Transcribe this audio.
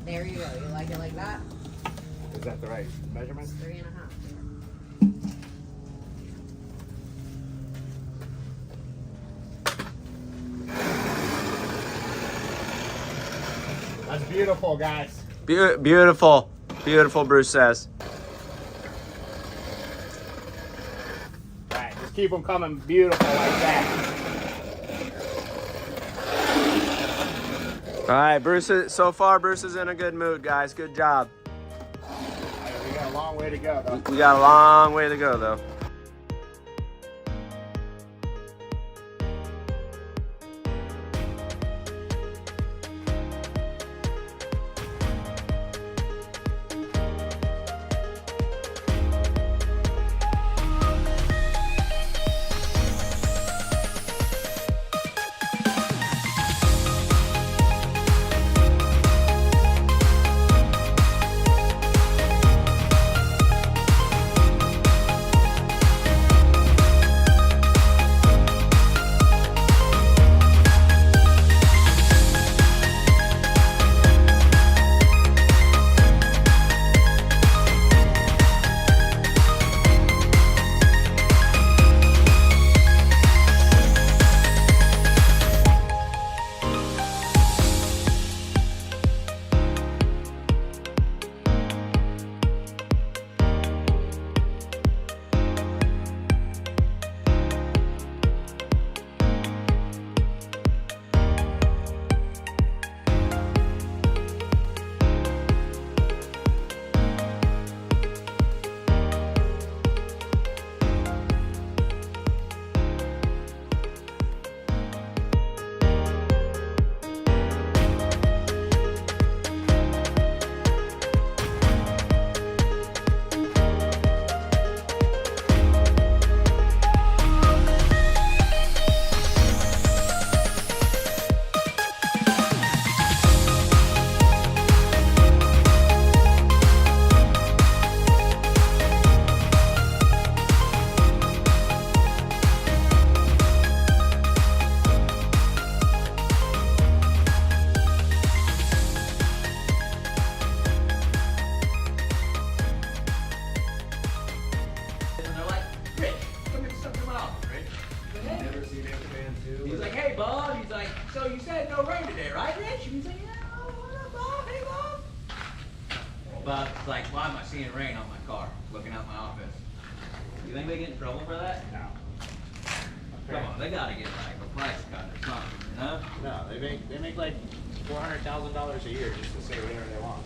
There you go. You like it like that? Is that the right measurement? 3.5. That's beautiful, guys. Beautiful. Beautiful, Bruce says. Right, just keep them coming beautiful like that. All right, Bruce. So far, Bruce is in a good mood, guys. Good job. Right, we got a long way to go, though. We got a long way to go, though. He's like, hey, Bob. He's like, so you said no rain today, right, Rich? He's like, yeah, what up, Bob? Hey, Bob. Bob's like, why am I seeing rain on my car, looking out my office? You think they get in trouble for that? No. Come on, they gotta get like a price cut or something, you know? No, they make like $400,000 a year just to say whatever they want.